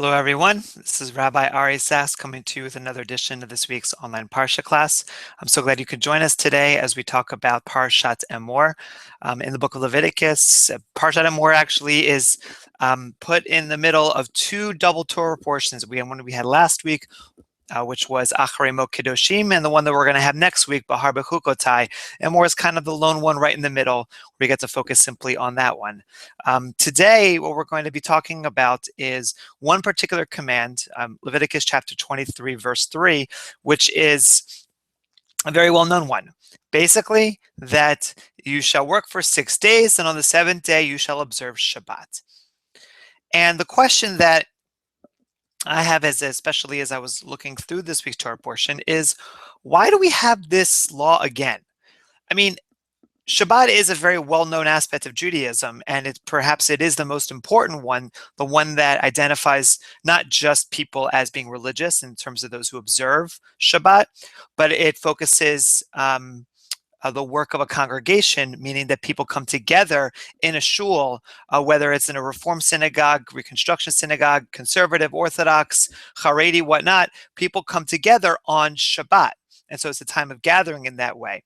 Hello, everyone. This is Rabbi Ari Sass coming to you with another edition of this week's online Parsha class. I'm so glad you could join us today as we talk about Parashat Emor. In the book of Leviticus, Parashat Emor actually is put in the middle of two double Torah portions. One we had last week, which was Acharei Mo Kedoshim, and the one that we're going to have next week, Bahar Bechukotai. Emor is kind of the lone one right in the middle. We get to focus simply on that one. Today, what we're going to be talking about is one particular command, Leviticus chapter 23, verse 3, which is a very well-known one. Basically, that you shall work for 6 days, and on the seventh day you shall observe Shabbat. And the question that I have, especially as I was looking through this week's Torah portion, is why do we have this law again? I mean, Shabbat is a very well-known aspect of Judaism, and perhaps it is the most important one, the one that identifies not just people as being religious in terms of those who observe Shabbat, but it focuses the work of a congregation, meaning that people come together in a shul, whether it's in a Reform synagogue, Reconstruction synagogue, conservative, Orthodox, Haredi, whatnot, people come together on Shabbat. And so it's a time of gathering in that way.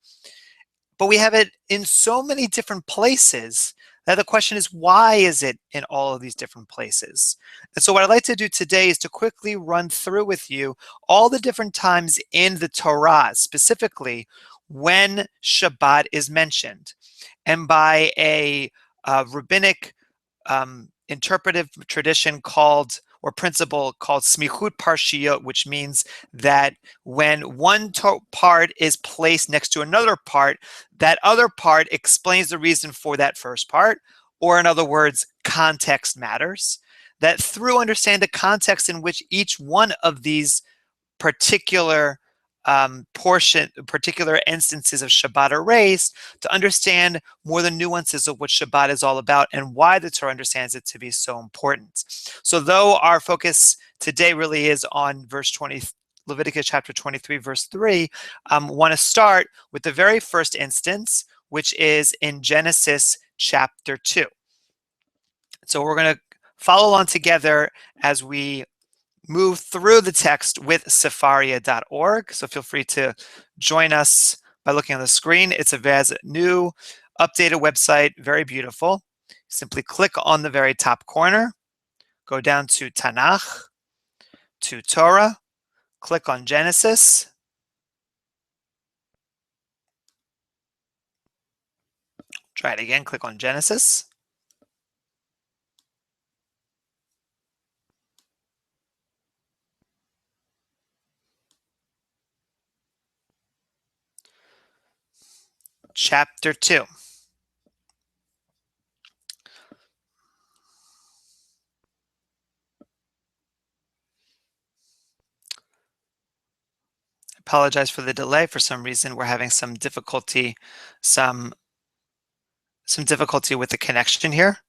But we have it in so many different places that the question is, why is it in all of these different places? And so what I'd like to do today is to quickly run through with you all the different times in the Torah, specifically when Shabbat is mentioned. And by a rabbinic interpretive tradition or principle called smikhut parshiyot, which means that when one part is placed next to another part, that other part explains the reason for that first part, or in other words, context matters. That through understanding the context in which each one of these particular particular instances of Shabbat are raised, to understand more the nuances of what Shabbat is all about and why the Torah understands it to be so important. So though our focus today really is on verse 20, Leviticus chapter 23, verse 3, want to start with the very first instance, which is in Genesis chapter 2. So we're going to follow along together as we move through the text with Sefaria.org. So feel free to join us by looking on the screen. It's a new, updated website, very beautiful. Simply click on the very top corner, go down to Tanakh, to Torah, click on Genesis. Try it again, click on Genesis. Chapter 2. Apologize for the delay. For some reason, we're having some difficulty, some difficulty with the connection here.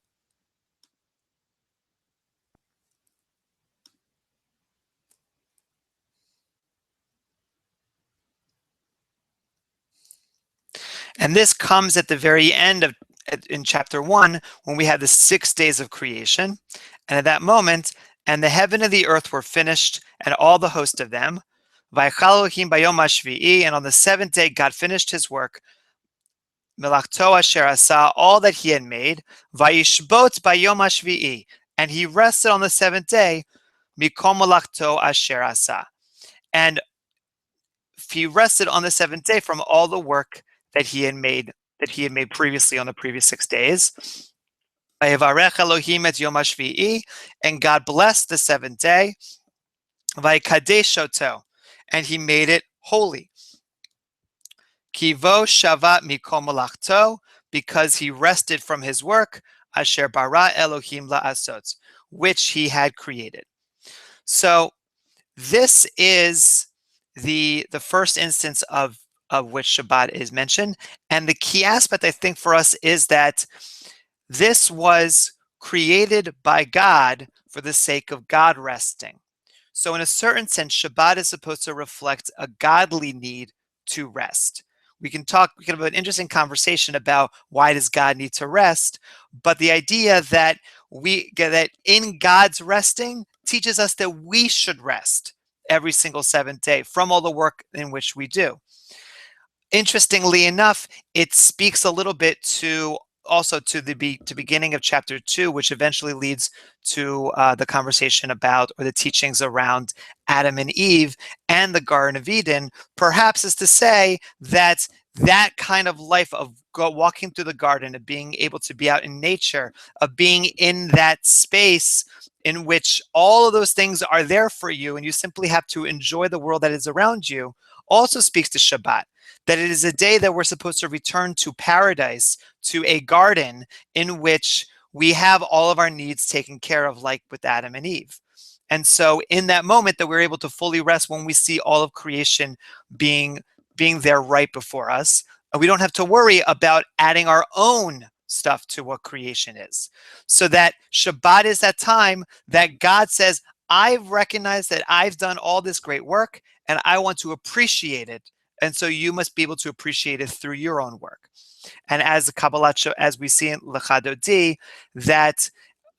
And this comes at the very end in chapter 1, when we have the 6 days of creation. And at that moment, and the heaven and the earth were finished, and all the host of them. Vaychal Elohim bayom hashvi'i, and on the seventh day God finished his work. Melachto asher asa, all that he had made. Vayishbot bayom hashvi'i, and he rested on the seventh day. Mikom melachto asher asa, and he rested on the seventh day from all the work that he had made previously on the previous 6 days. Vayevarech Elohim et yom hashvi'i, and God blessed the seventh day. Vayikadesh oto, and he made it holy. Kivo shavat mikom malachto, because he rested from his work, asher bara Elohim la'asot, which he had created. So this is the first instance of which Shabbat is mentioned. And the key aspect, I think, for us is that this was created by God for the sake of God resting. So in a certain sense, Shabbat is supposed to reflect a godly need to rest. We can have an interesting conversation about why does God need to rest, but the idea that in God's resting, teaches us that we should rest every single seventh day from all the work in which we do. Interestingly enough, it speaks a little bit to also to the beginning of chapter 2, which eventually leads to the conversation about, or the teachings around, Adam and Eve and the Garden of Eden. Perhaps is to say that that kind of life of walking through the garden, of being able to be out in nature, of being in that space in which all of those things are there for you and you simply have to enjoy the world that is around you, also speaks to Shabbat. That it is a day that we're supposed to return to paradise, to a garden in which we have all of our needs taken care of, like with Adam and Eve. And so in that moment that we're able to fully rest, when we see all of creation being there right before us, and we don't have to worry about adding our own stuff to what creation is. So that Shabbat is that time that God says, I've recognized that I've done all this great work and I want to appreciate it. And so you must be able to appreciate it through your own work. And as the Kabbalah, as we see in Lechadodi, that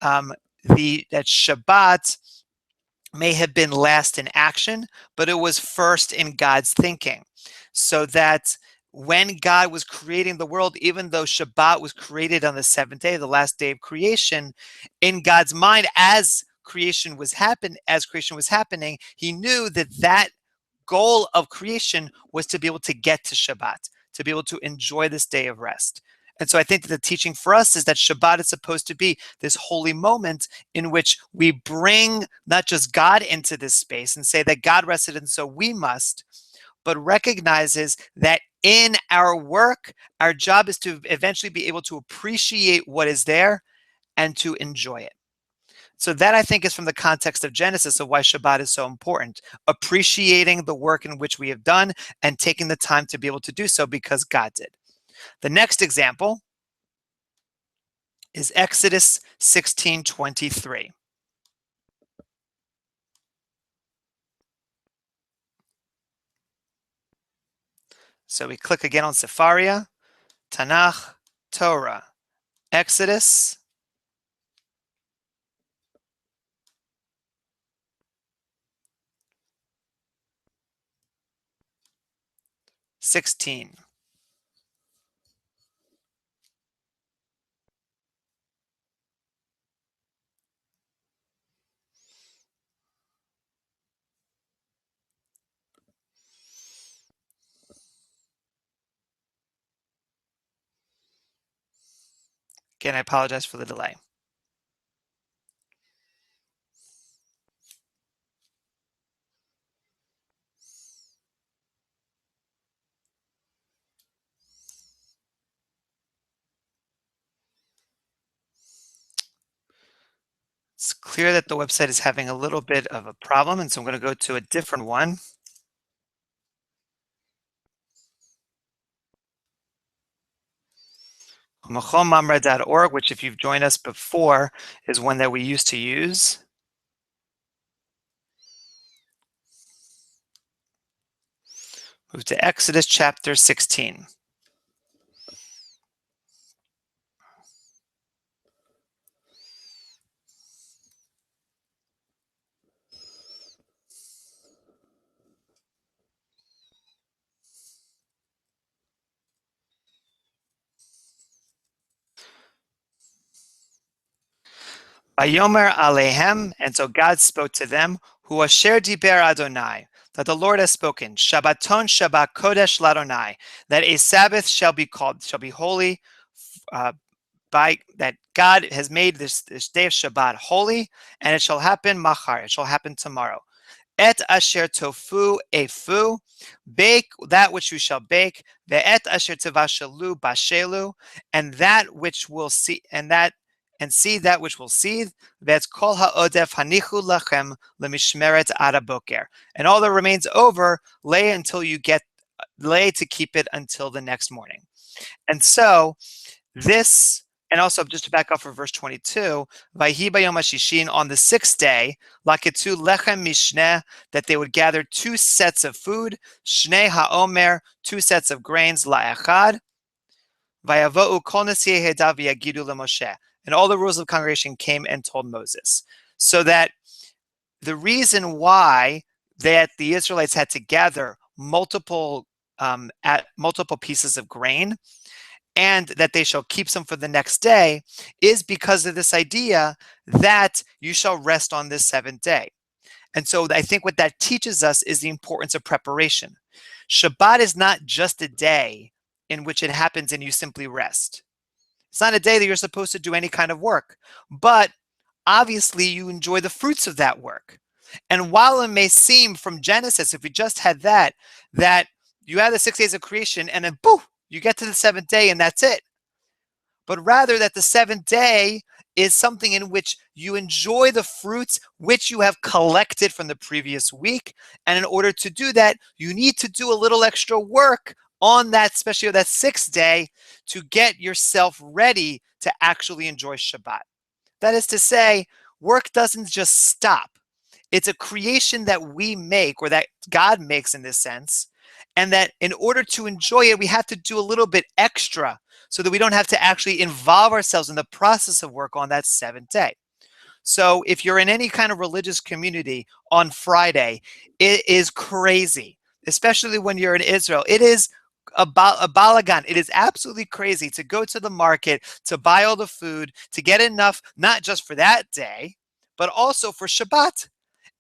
that Shabbat may have been last in action, but it was first in God's thinking. So that when God was creating the world, even though Shabbat was created on the seventh day, the last day of creation, in God's mind, as creation was happening, he knew that that goal of creation was to be able to get to Shabbat, to be able to enjoy this day of rest. And so I think that the teaching for us is that Shabbat is supposed to be this holy moment in which we bring not just God into this space and say that God rested and so we must, but recognizes that in our work, our job is to eventually be able to appreciate what is there and to enjoy it. So that, I think, is from the context of Genesis of why Shabbat is so important, appreciating the work in which we have done and taking the time to be able to do so because God did. The next example is Exodus 16:23. So we click again on Sefaria, Tanakh, Torah, Exodus 16. Again, I apologize for the delay. It's clear that the website is having a little bit of a problem, and so I'm going to go to a different one. Machomamra.org, which, if you've joined us before, is one that we used to use. Move to Exodus chapter 16. Vayomer Alehem, and so God spoke to them, Hu asher diber Adonai, that the Lord has spoken, Shabbaton Shabbat Kodesh Ladonai, that a Sabbath shall be holy, by that God has made this day of Shabbat holy, and it shall happen machar, it shall happen tomorrow. Et asher tofu efu, bake that which you shall bake, ve'et asher tevashalu bashelu, and that which will see, and see that which will seethe, that's kol ha'odef hanichu lachem lemishmeret ad haboker, and all that remains over, lay to keep it until the next morning. And so this, and also just to back up for verse 22, Vayhi bayom hashishin, on the sixth day, laketu lechem mishneh, that they would gather 2 sets of food, shnei ha'omer, 2 sets of grains, la'echad, vayavo'u kol nesiei hedav v'yagidu leMoshe, and all the rules of the congregation came and told Moses. So that the reason why that the Israelites had to gather multiple pieces of grain and that they shall keep some for the next day is because of this idea that you shall rest on this seventh day. And so I think what that teaches us is the importance of preparation. Shabbat is not just a day in which it happens and you simply rest. It's not a day that you're supposed to do any kind of work, but obviously you enjoy the fruits of that work. And while it may seem from Genesis, if we just had that you have the 6 days of creation and then boom, you get to the seventh day and that's it. But rather that the seventh day is something in which you enjoy the fruits which you have collected from the previous week. And in order to do that, you need to do a little extra work on that, especially that sixth day, to get yourself ready to actually enjoy Shabbat. That is to say, work doesn't just stop. It's a creation that we make, or that God makes in this sense, and that in order to enjoy it, we have to do a little bit extra so that we don't have to actually involve ourselves in the process of work on that seventh day. So if you're in any kind of religious community on Friday, it is crazy, especially when you're in Israel. It is a balagan. It is absolutely crazy to go to the market, to buy all the food, to get enough, not just for that day, but also for Shabbat.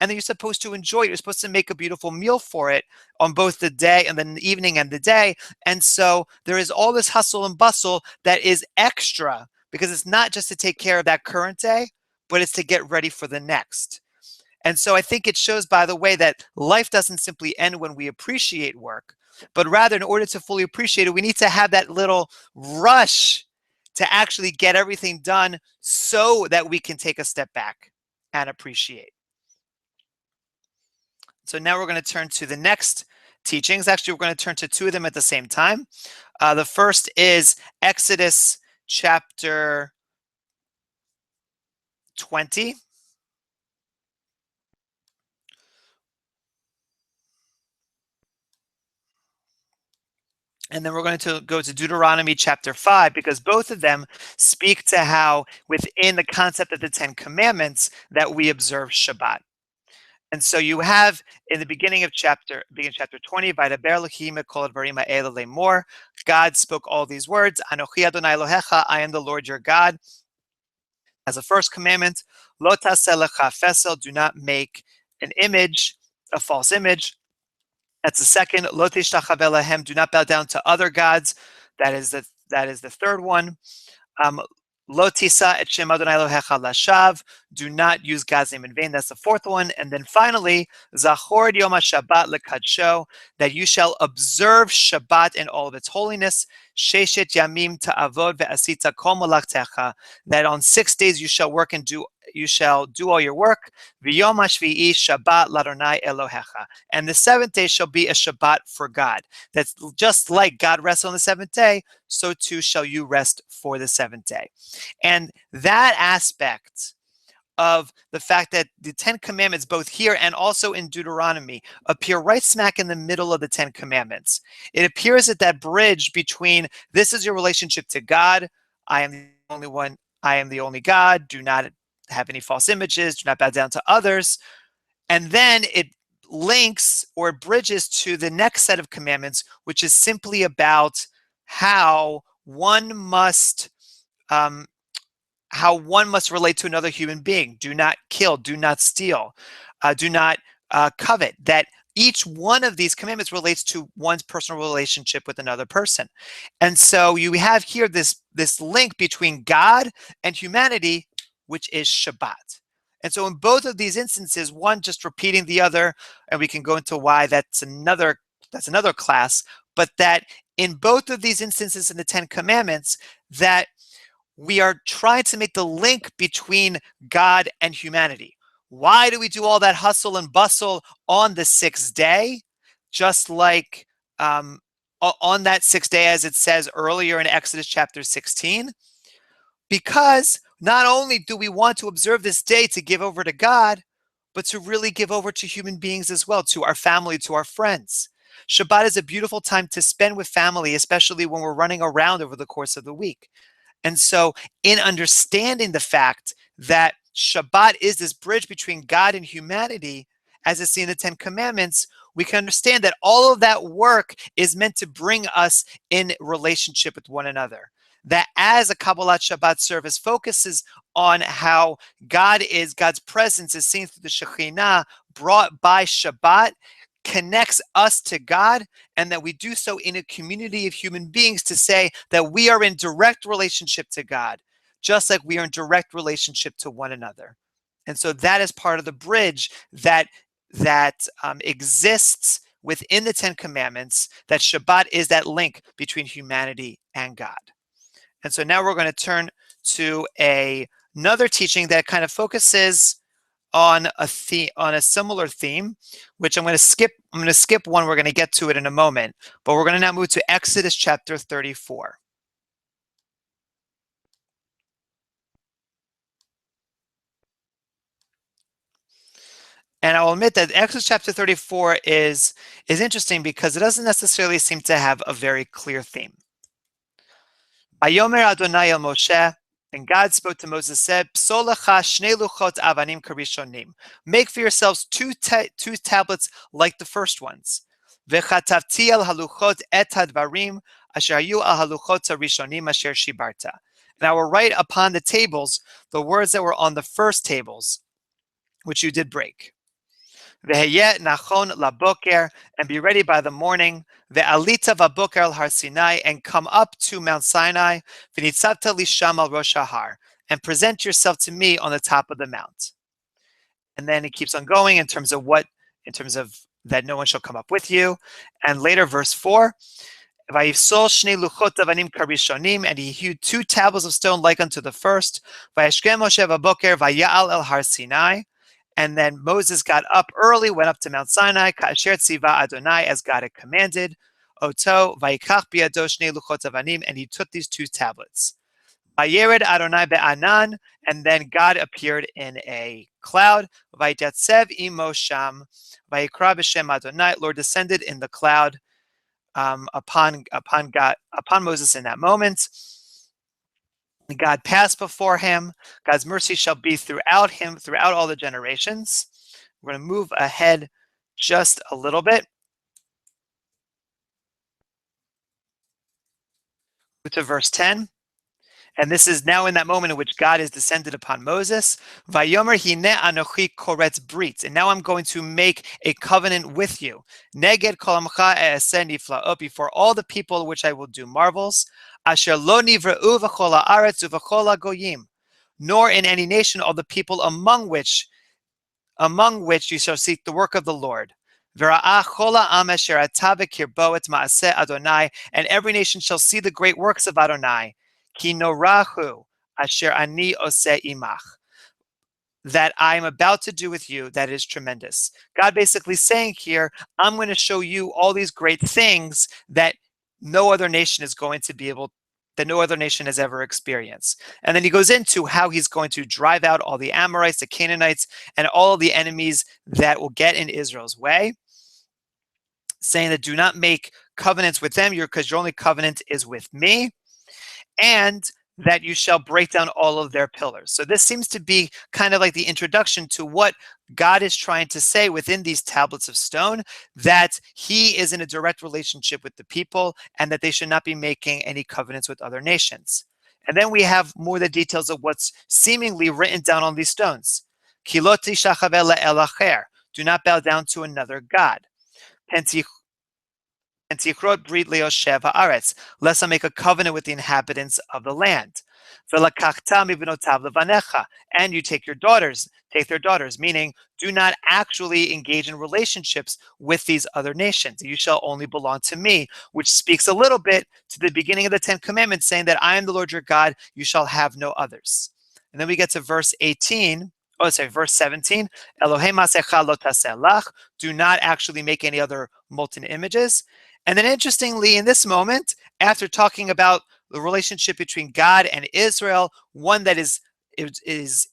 And then you're supposed to enjoy it. You're supposed to make a beautiful meal for it on both the day and then the evening and the day. And so there is all this hustle and bustle that is extra because it's not just to take care of that current day, but it's to get ready for the next. And so I think it shows, by the way, that life doesn't simply end when we appreciate work, but rather in order to fully appreciate it, we need to have that little rush to actually get everything done so that we can take a step back and appreciate. So now we're going to turn to the next teachings. Actually, we're going to turn to two of them at the same time. The first is Exodus chapter 20. And then we're going to go to Deuteronomy chapter 5, because both of them speak to how within the concept of the Ten Commandments that we observe Shabbat. And so you have in the beginning of chapter 20, "Vaydaber Elohim et kol advarim ha'ela lemor." God spoke all these words, "Anochi Adonai Elohecha," I am the Lord your God. As a first commandment, "Lo taseh lecha fesel," do not make an image, a false image. That's the second. "Lo tishtachaveh lahem," do not bow down to other gods. That is the third one. Lo tisa et shem Adonai Elohecha lashav, do not use God's name in vain. That's the fourth one. And then finally, Zachor et Yom HaShabbat lekadsho, that you shall observe Shabbat in all of its holiness. Sheshet yamim ta'avod ve'asita kol malachtecha, that on 6 days you shall work and you shall do all your work. V'yom hashvi'i Shabbat l'Adonai Elohecha, and the seventh day shall be a Shabbat for God. That's just like God rests on the seventh day, so too shall you rest for the seventh day. And that aspect of the fact that the Ten Commandments, both here and also in Deuteronomy, appear right smack in the middle of the Ten Commandments. It appears at that bridge between this is your relationship to God, I am the only one, I am the only God, do not have any false images, do not bow down to others. And then it links or bridges to the next set of commandments, which is simply about how one must relate to another human being. Do not kill, do not steal, do not covet. That each one of these commandments relates to one's personal relationship with another person. And so you have here this link between God and humanity, which is Shabbat. And so in both of these instances, one just repeating the other, and we can go into why that's another class, but that in both of these instances in the Ten Commandments, that we are trying to make the link between God and humanity. Why do we do all that hustle and bustle on the sixth day? Just like on that sixth day, as it says earlier in Exodus chapter 16, because not only do we want to observe this day to give over to God, but to really give over to human beings as well, to our family, to our friends. Shabbat is a beautiful time to spend with family, especially when we're running around over the course of the week. And so in understanding the fact that Shabbat is this bridge between God and humanity, as is seen in the Ten Commandments, we can understand that all of that work is meant to bring us in relationship with one another. That as a Kabbalat Shabbat service focuses on how God's presence is seen through the Shekhinah brought by Shabbat, connects us to God, and that we do so in a community of human beings to say that we are in direct relationship to God, just like we are in direct relationship to one another. And so that is part of the bridge that exists within the Ten Commandments, that Shabbat is that link between humanity and God. And so now we're going to turn to another teaching that kind of focuses on a similar theme, which I'm going to skip. I'm going to skip one. We're going to get to it in a moment, but we're going to now move to Exodus chapter 34. And I'll admit that Exodus chapter 34 is interesting because it doesn't necessarily seem to have a very clear theme. Vayomer Adonai el Moshe, and God spoke to Moses, said, "Psolacha shnei luchot avanim karishonim. Make for yourselves two tablets like the first ones. Vechatavti al haluchot et hadvarim asher hayu al haluchot harishonim asher shibarta. And I will write upon the tables the words that were on the first tables, which you did break. Veheyet nachon laboker, and be ready by the morning. Ve'alita vaboker al Har Sinai, and come up to Mount Sinai. V'nitzavta lisham al Rosh Har, and present yourself to me on the top of the mount." And then it keeps on going in terms of that no one shall come up with you. And later, verse 4, Vayifsol shnei luchot avanim karishonim, and he hewed two tablets of stone like unto the first. Vayashkem Moshe vaboker vayal el Har Sinai. And then Moses got up early, went up to Mount Sinai, ka'asher tziva Adonai, as God had commanded. Oto vayikach biado shnei luchot avanim, and he took these two tablets. Vayered Adonai be'anan, and then God appeared in a cloud. Vayatzev imo sham, vayikra b'shem Adonai. Lord descended in the cloud upon Moses in that moment. God passed before him. God's mercy shall be throughout him, throughout all the generations. We're going to move ahead just a little bit to verse 10. And this is now in that moment in which God is descended upon Moses. Vayomer hine anochi koretz brit. And now I'm going to make a covenant with you. Neged kol amcha e'aseh niflaot, before all the people which I will do marvels. Asher lo nivreu v'chol haaretz uv'chol hagoyim. Nor in any nation all the people among which you shall seek the work of the Lord. V'ra'ah chol ha'am asher ata b'kirbo et ma'aseh Adonai. And every nation shall see the great works of Adonai. Ki norahu asher ani oseh imach, that I am about to do with you, that is tremendous. God basically saying here, I'm going to show you all these great things that no other nation is going to be able, that no other nation has ever experienced. And then he goes into how he's going to drive out all the Amorites, the Canaanites, and all of the enemies that will get in Israel's way, saying that do not make covenants with them, because your only covenant is with me. And that you shall break down all of their pillars. So this seems to be kind of like the introduction to what God is trying to say within these tablets of stone, that he is in a direct relationship with the people and that they should not be making any covenants with other nations. And then we have more the details of what's seemingly written down on these stones. Kiloti shachaveh le'el acher, do not bow down to another God. Lest I make a covenant with the inhabitants of the land. And you take their daughters, meaning do not actually engage in relationships with these other nations. You shall only belong to me, which speaks a little bit to the beginning of the Ten Commandments, saying that I am the Lord your God, you shall have no others. And then we get to verse 17. Elohim masecha lo taseh lach, do not actually make any other molten images. And then interestingly, in this moment, after talking about the relationship between God and Israel, one that is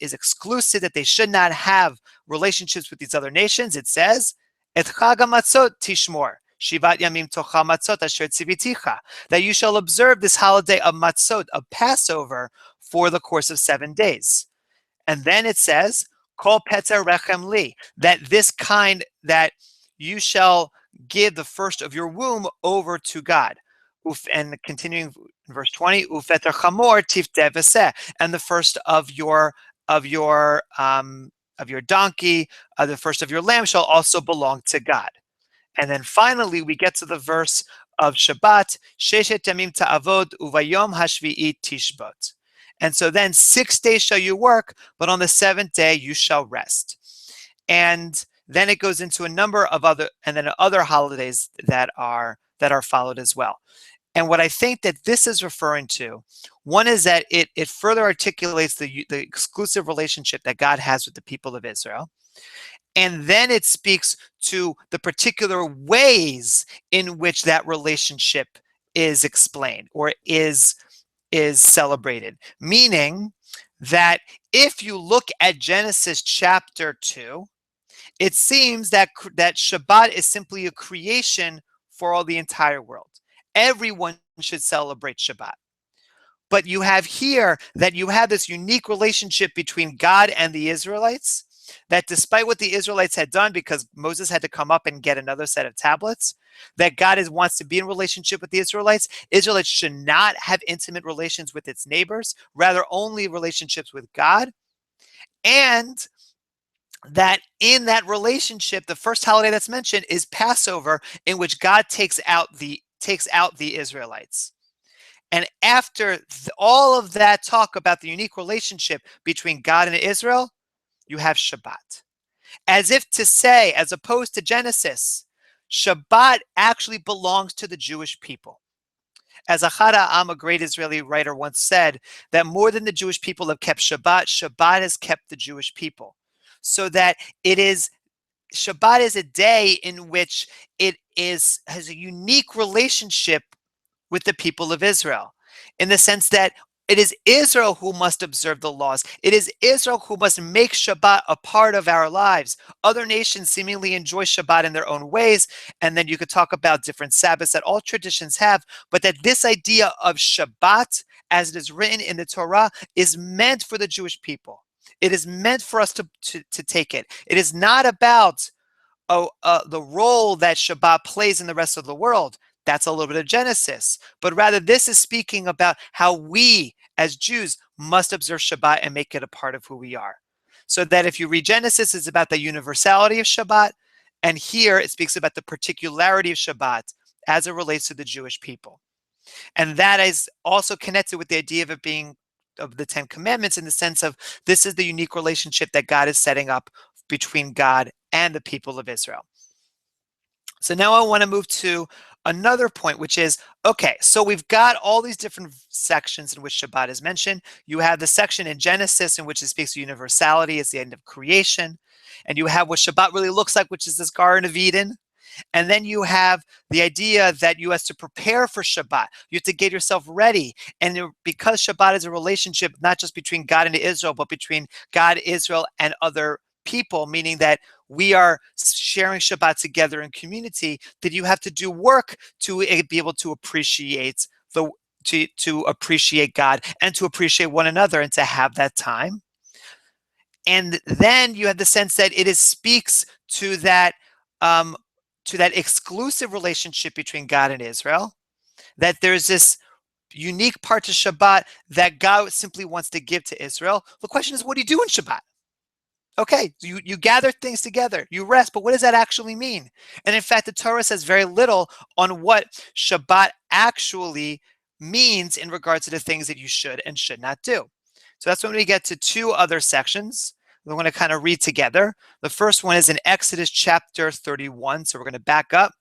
exclusive, that they should not have relationships with these other nations, it says, Et chag hamatzot tishmor, shivat yamim tocha matzot asher tziviticha, that you shall observe this holiday of matzot, of Passover, for the course of 7 days. And then it says, Kol petzer rechem li, that this kind, that you shall give the first of your womb over to God. And continuing in verse 20, Ufeter chamor tifte v'seh, and the first of your donkey, the first of your lamb shall also belong to God. And then finally, we get to the verse of Shabbat, Sheshet Yamim ta'avod uvayom hashvi'i tishbot. And so then 6 days shall you work, but on the seventh day you shall rest. And then it goes into a number of other holidays that are followed as well. And what I think that this is referring to, one is that it further articulates the exclusive relationship that God has with the people of Israel. And then it speaks to the particular ways in which that relationship is explained or is celebrated. Meaning that if you look at Genesis chapter 2, it seems that Shabbat is simply a creation for all the entire world. Everyone should celebrate Shabbat. But you have here that you have this unique relationship between God and the Israelites, that despite what the Israelites had done, because Moses had to come up and get another set of tablets, that God wants to be in relationship with the Israelites. Israelites should not have intimate relations with its neighbors, rather only relationships with God. And that in that relationship, the first holiday that's mentioned is Passover, in which God takes out the Israelites. And after all of that talk about the unique relationship between God and Israel, you have Shabbat. As if to say, as opposed to Genesis, Shabbat actually belongs to the Jewish people. As Ahad Ha'am, a great Israeli writer, once said, that more than the Jewish people have kept Shabbat, Shabbat has kept the Jewish people. So that Shabbat is a day in which it has a unique relationship with the people of Israel, in the sense that it is Israel who must observe the laws. It is Israel who must make Shabbat a part of our lives. Other nations seemingly enjoy Shabbat in their own ways, and then you could talk about different Sabbaths that all traditions have, but that this idea of Shabbat, as it is written in the Torah, is meant for the Jewish people. It is meant for us to take it. It is not about the role that Shabbat plays in the rest of the world. That's a little bit of Genesis. But rather, this is speaking about how we, as Jews, must observe Shabbat and make it a part of who we are. So that if you read Genesis, it's about the universality of Shabbat. And here it speaks about the particularity of Shabbat as it relates to the Jewish people. And that is also connected with the idea of it being of the Ten Commandments, in the sense of this is the unique relationship that God is setting up between God and the people of Israel. So now I want to move to another point, which is, okay, so we've got all these different sections in which Shabbat is mentioned. You have the section in Genesis in which it speaks of universality as the end of creation. And you have what Shabbat really looks like, which is this Garden of Eden. And then you have the idea that you have to prepare for Shabbat. You have to get yourself ready. And because Shabbat is a relationship not just between God and Israel, but between God, Israel, and other people, meaning that we are sharing Shabbat together in community, that you have to do work to be able to appreciate to appreciate God and to appreciate one another and to have that time. And then you have the sense that it speaks to that exclusive relationship between God and Israel, that there's this unique part to Shabbat that God simply wants to give to Israel. The question is, what do you do in Shabbat? Okay, you gather things together, you rest, but what does that actually mean? And in fact, the Torah says very little on what Shabbat actually means in regards to the things that you should and should not do. So that's when we get to two other sections we're going to kind of read together. The first one is in Exodus chapter 31. So we're going to back up.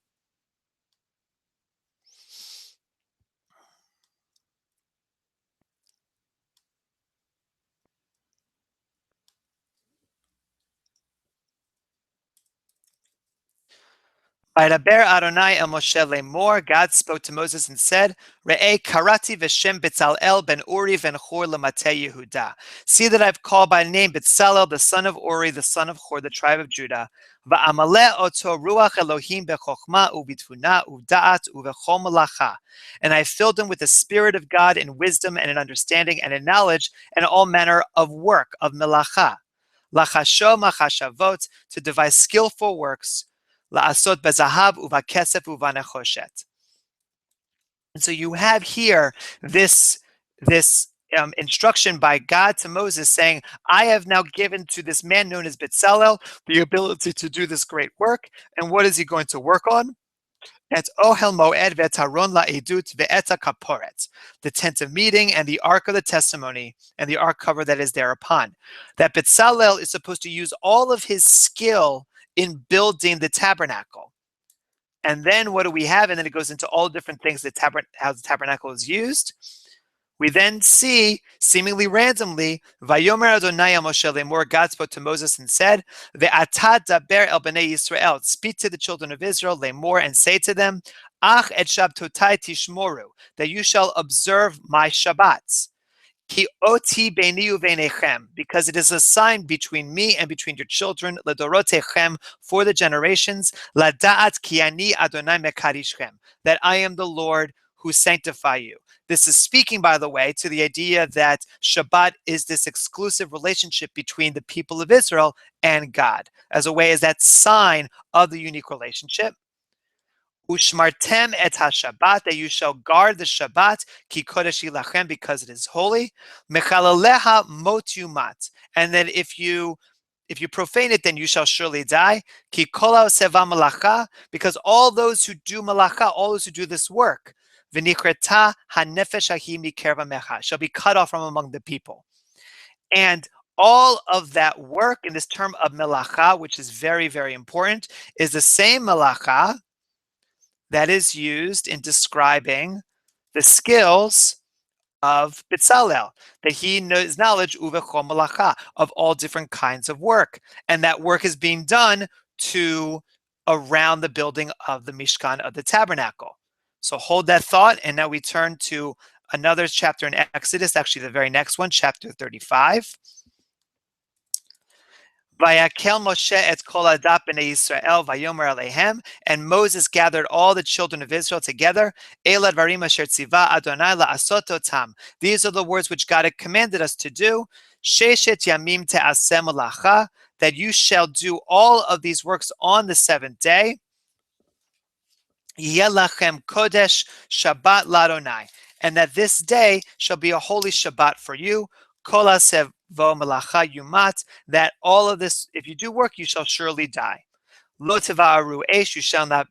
Vaydaber Adonai el Moshe lemor, God spoke to Moses and said, Re'eh karati v'shem Betzalel ben Uri ben Hur l'matei Yehuda. See that I've called by name Betzalel, the son of Uri, the son of Hur, the tribe of Judah. Va'amaleh oto ruach Elohim bechokma u'bitfuna u'da'at u'vechol malacha. And I filled him with the spirit of God in wisdom and in understanding and in knowledge and all manner of work, of melacha. Lachasho machashavot, to devise skillful works. La'asot bezahav uvakesef uvanechoshet. And so you have here this instruction by God to Moses saying, I have now given to this man known as Betzalel the ability to do this great work. And what is he going to work on? Et ohel moed ve'et haron la'edut ve'et hakaporet, the tent of meeting and the ark of the testimony and the ark cover that is thereupon. That Betzalel is supposed to use all of his skill in building the tabernacle. And then what do we have? And then it goes into all different things that how the tabernacle is used. We then see, seemingly randomly, Vayomer Adonai Moshe lemor, God spoke to Moses and said, Ve'atad daber el bnei Yisrael, speak to the children of Israel, lemor, and say to them, Ach et shabtotai tishmoru, that you shall observe my Shabbats. Ki oti beini uvenechem, because it is a sign between me and between your children, ledorotechem, for the generations, lada'at ki ani Adonai mekarishchem, that I am the Lord who sanctify you. This is speaking, by the way, to the idea that Shabbat is this exclusive relationship between the people of Israel and God, as a way as that sign of the unique relationship. Ushmartem et ha-Shabbat, that you shall guard the Shabbat, ki kodesh lachem, because it is holy. Mechalaleha mot yumat, and that if you profane it, then you shall surely die. Ki kol ha'oseva malacha, because all those who do malacha, all those who do this work, v'nichreta hanefesh hahi mikerv hamecha, shall be cut off from among the people. And all of that work in this term of melacha, which is very, very important, is the same melacha that is used in describing the skills of Betzalel, that he knows knowledge uvechol malacha, of all different kinds of work, and that work is being done to around the building of the Mishkan, of the tabernacle. So hold that thought, and now we turn to another chapter in Exodus, actually the very next one, chapter 35. Vayakel Moshe et kol adat bnei Yisrael vayomer alehem, and Moses gathered all the children of Israel together. Ela dvarim asher tziva Adonai la'asot otam. These are the words which God had commanded us to do. Sheshet yamim te'aseh melacha, that you shall do all of these works on the seventh day. Yeh lachem kodesh Shabbat l'Adonai, and that this day shall be a holy Shabbat for you. Kol hasev vo melacha yumat, that all of this, if you do work, you shall surely die. Lo teva'aru esh, you shall not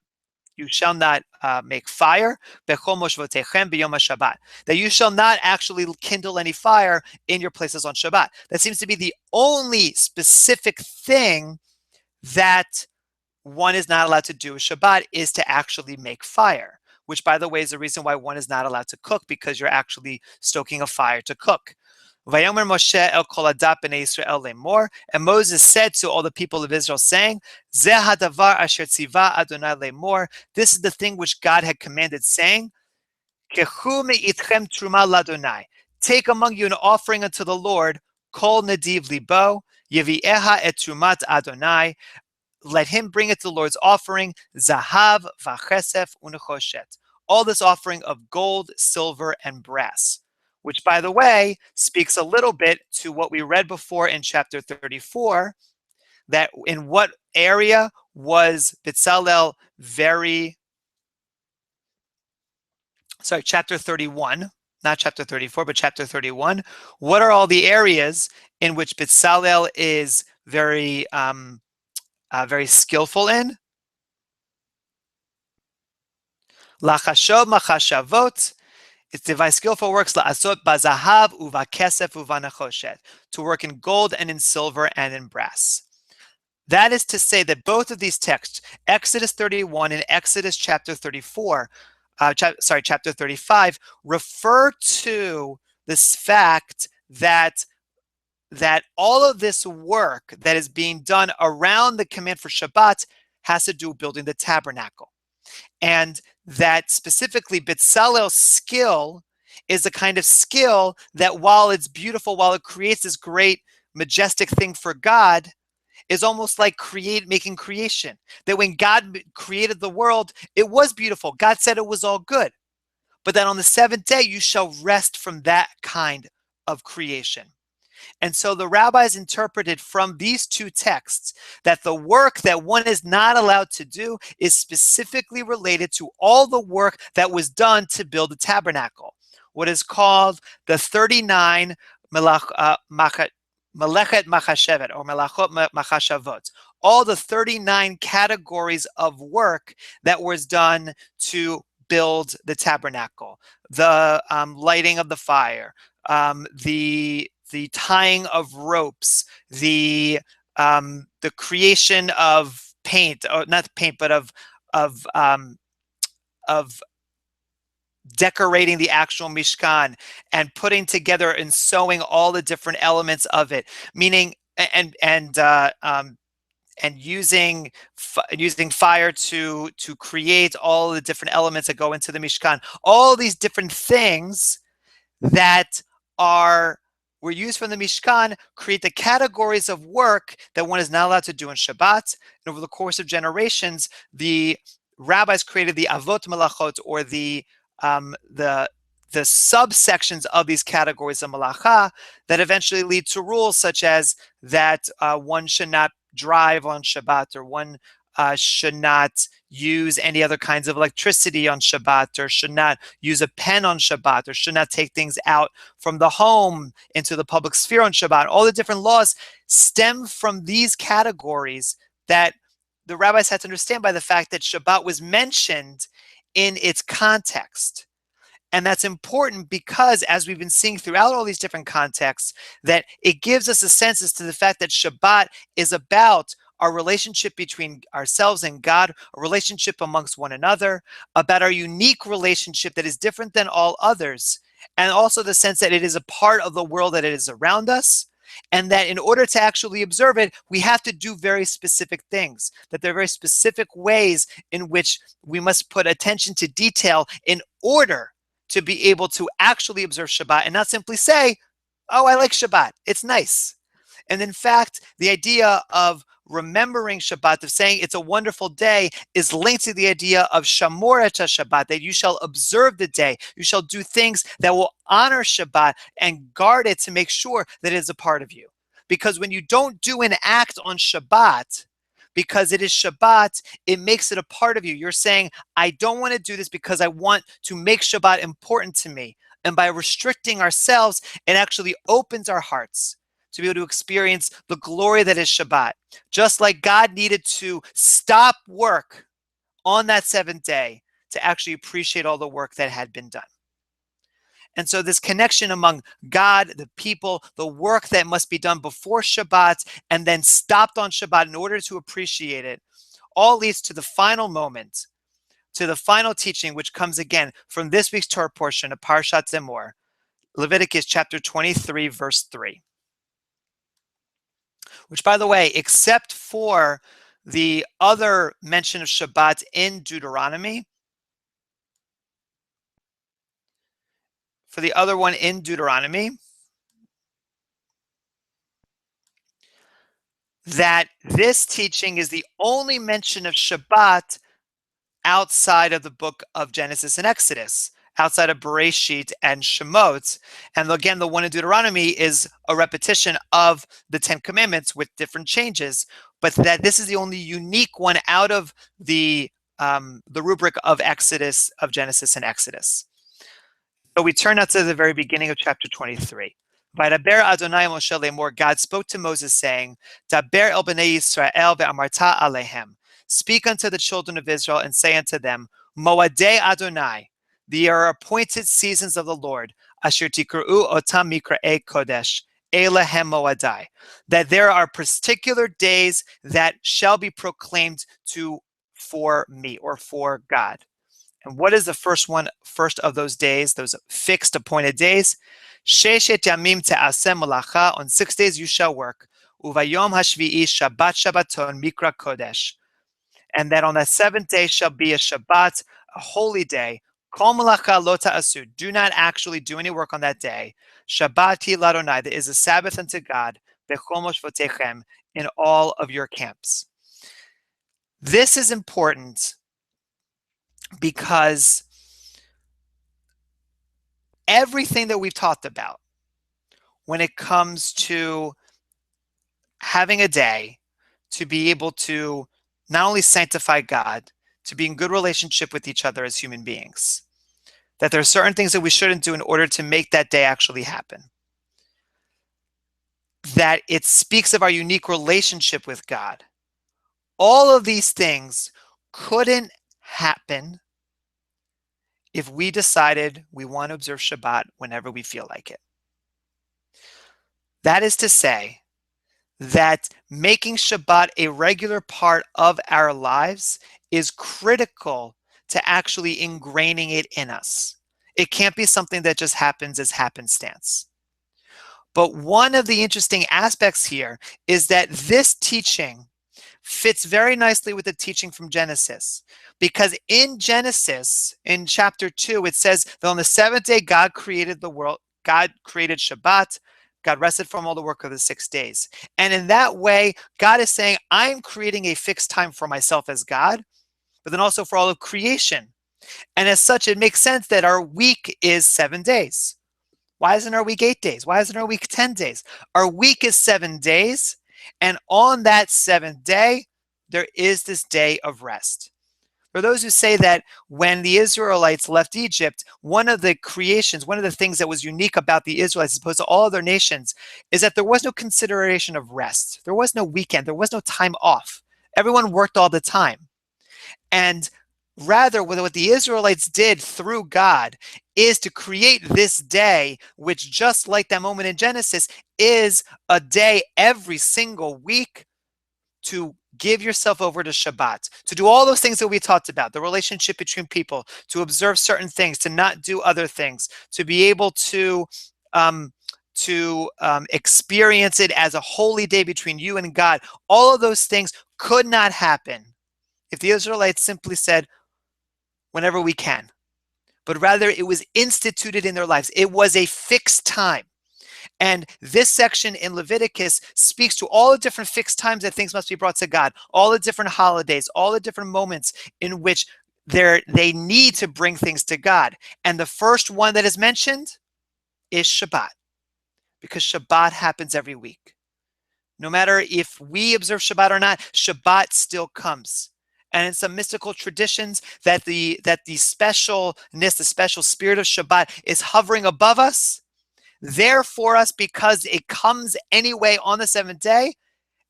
make fire. Bechol moshvotechem b'yom haShabbat, that you shall not actually kindle any fire in your places on Shabbat. That seems to be the only specific thing that one is not allowed to do with Shabbat, is to actually make fire, which, by the way, is the reason why one is not allowed to cook, because you're actually stoking a fire to cook. Vayomer Moshe el kol adat bnei Yisrael lemor, and Moses said to all the people of Israel, saying, Zeh hadavar asher tziva Adonai lemor, this is the thing which God had commanded, saying, Kechu me'itchem truma ladonai, take among you an offering unto the Lord, kol nediv libo, yevieha et trumat Adonai, let him bring it to the Lord's offering, zahav v'chesef unechoshet, all this offering of gold, silver, and brass. Which, by the way, speaks a little bit to what we read before in chapter 34, that in what area was Betzalel chapter 31, not chapter 34, but chapter 31. What are all the areas in which Betzalel is very skillful in? Lachashob machashavot, it's devise skillful works, la'asot bazahav uvakesef uvanechoshet, to work in gold and in silver and in brass. That is to say that both of these texts, Exodus 31 and Exodus chapter 34, chapter 35, refer to this fact that all of this work that is being done around the command for Shabbat has to do with building the tabernacle. And that specifically Bezalel's skill is a kind of skill that while it's beautiful, while it creates this great, majestic thing for God, is almost like making creation. That when God created the world, it was beautiful. God said it was all good. But then on the seventh day, you shall rest from that kind of creation. And so the rabbis interpreted from these two texts that the work that one is not allowed to do is specifically related to all the work that was done to build the tabernacle, what is called the 39 Melechet Machashevet, or Melachot Machashavot, all the 39 categories of work that was done to build the tabernacle, the lighting of the fire, the tying of ropes, the creation of paint, or not paint, but of decorating the actual Mishkan and putting together and sewing all the different elements of it, meaning and using fire to create all the different elements that go into the Mishkan. All these different things that were used from the Mishkan create the categories of work that one is not allowed to do on Shabbat. And over the course of generations, the rabbis created the avot malachot, or the subsections of these categories of malacha that eventually lead to rules such as that one should not drive on Shabbat, or one should not use any other kinds of electricity on Shabbat, or should not use a pen on Shabbat, or should not take things out from the home into the public sphere on Shabbat. All the different laws stem from these categories that the rabbis had to understand by the fact that Shabbat was mentioned in its context. And that's important because, as we've been seeing throughout all these different contexts, that it gives us a sense as to the fact that Shabbat is about our relationship between ourselves and God, a relationship amongst one another, about our unique relationship that is different than all others, and also the sense that it is a part of the world that it is around us, and that in order to actually observe it, we have to do very specific things, that there are very specific ways in which we must put attention to detail in order to be able to actually observe Shabbat and not simply say, oh, I like Shabbat, it's nice. And in fact, the idea of remembering Shabbat, of saying it's a wonderful day, is linked to the idea of shamor et Shabbat, that you shall observe the day. You shall do things that will honor Shabbat and guard it to make sure that it is a part of you. Because when you don't do an act on Shabbat, because it is Shabbat, it makes it a part of you. You're saying, I don't want to do this because I want to make Shabbat important to me. And by restricting ourselves, it actually opens our hearts to be able to experience the glory that is Shabbat. Just like God needed to stop work on that seventh day to actually appreciate all the work that had been done. And so this connection among God, the people, the work that must be done before Shabbat and then stopped on Shabbat in order to appreciate it, all leads to the final moment, to the final teaching, which comes again from this week's Torah portion of Parashat Emor, Leviticus chapter 23, verse 3. Which, by the way, except for the other mention of Shabbat in Deuteronomy, for the other one in Deuteronomy, that this teaching is the only mention of Shabbat outside of the book of Genesis and Exodus, outside of Bereshit and Shemot. And again, the one in Deuteronomy is a repetition of the Ten Commandments with different changes, but that this is the only unique one out of the rubric of Exodus, of Genesis and Exodus. So we turn now to the very beginning of chapter 23. Vaydaber Adonai Moshe lemor, God spoke to Moses saying, Daber el bnei Yisrael ve'amarta alehem. Speak unto the children of Israel and say unto them, Moadei Adonai, they are appointed seasons of the Lord, asher tikru otam mikra'ei kodesh, elehem moadai, that there are particular days that shall be proclaimed for me, or for God. And what is the first of those days, those fixed appointed days? Sheshet yamim te'aseh malacha, on 6 days you shall work. Uvayom hashvi'i shabbat shabbaton mikra kodesh. and that on the seventh day shall be a Shabbat, a holy day. Kol malacha lo ta'asu. Do not actually do any work on that day. Shabbat l'Adonai. There is a Sabbath unto God. Bechol moshvotechem, in all of your camps. This is important because everything that we've talked about when it comes to having a day to be able to not only sanctify God, to be in good relationship with each other as human beings, that there are certain things that we shouldn't do in order to make that day actually happen, that it speaks of our unique relationship with God. All of these things couldn't happen if we decided we want to observe Shabbat whenever we feel like it. That is to say that making Shabbat a regular part of our lives is critical to actually ingraining it in us. It can't be something that just happens as happenstance. But one of the interesting aspects here is that this teaching fits very nicely with the teaching from Genesis. Because in Genesis, in chapter 2, it says that on the seventh day, God created the world. God created Shabbat. God rested from all the work of the 6 days. And in that way, God is saying, I'm creating a fixed time for myself as God, but then also for all of creation. And as such, it makes sense that our week is 7 days. Why isn't our week 8 days? Why isn't our week 10 days? Our week is 7 days. And on that seventh day, there is this day of rest. For those who say that when the Israelites left Egypt, one of the creations, one of the things that was unique about the Israelites as opposed to all other nations is that there was no consideration of rest. There was no weekend. There was no time off. Everyone worked all the time. And rather, what the Israelites did through God is to create this day, which just like that moment in Genesis, is a day every single week to give yourself over to Shabbat, to do all those things that we talked about, the relationship between people, to observe certain things, to not do other things, to be able to experience it as a holy day between you and God. All of those things could not happen if the Israelites simply said, whenever we can. But rather, it was instituted in their lives. It was a fixed time. And this section in Leviticus speaks to all the different fixed times that things must be brought to God, all the different holidays, all the different moments in which they need to bring things to God. And the first one that is mentioned is Shabbat, because Shabbat happens every week. No matter if we observe Shabbat or not, Shabbat still comes. And in some mystical traditions, that the specialness, the special spirit of Shabbat is hovering above us, there for us, because it comes anyway on the seventh day.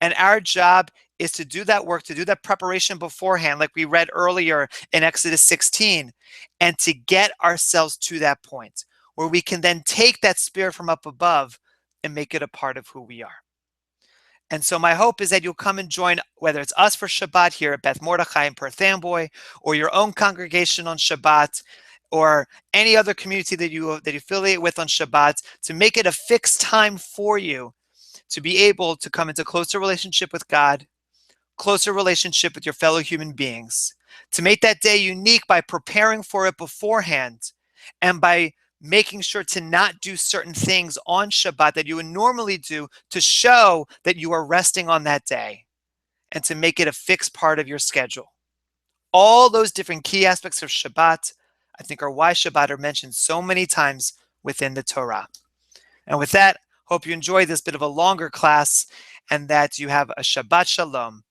And our job is to do that work, to do that preparation beforehand, like we read earlier in Exodus 16, and to get ourselves to that point where we can then take that spirit from up above and make it a part of who we are. And so my hope is that you'll come and join, whether it's us for Shabbat here at Beth Mordechai in Perth Amboy, or your own congregation on Shabbat, or any other community that you affiliate with on Shabbat, to make it a fixed time for you to be able to come into closer relationship with God, closer relationship with your fellow human beings, to make that day unique by preparing for it beforehand, and by making sure to not do certain things on Shabbat that you would normally do to show that you are resting on that day, and to make it a fixed part of your schedule. All those different key aspects of Shabbat, I think, are why Shabbat are mentioned so many times within the Torah. And with that, hope you enjoyed this bit of a longer class, and that you have a Shabbat Shalom,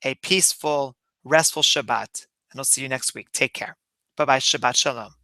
a peaceful, restful Shabbat. And I'll see you next week. Take care. Bye-bye. Shabbat Shalom.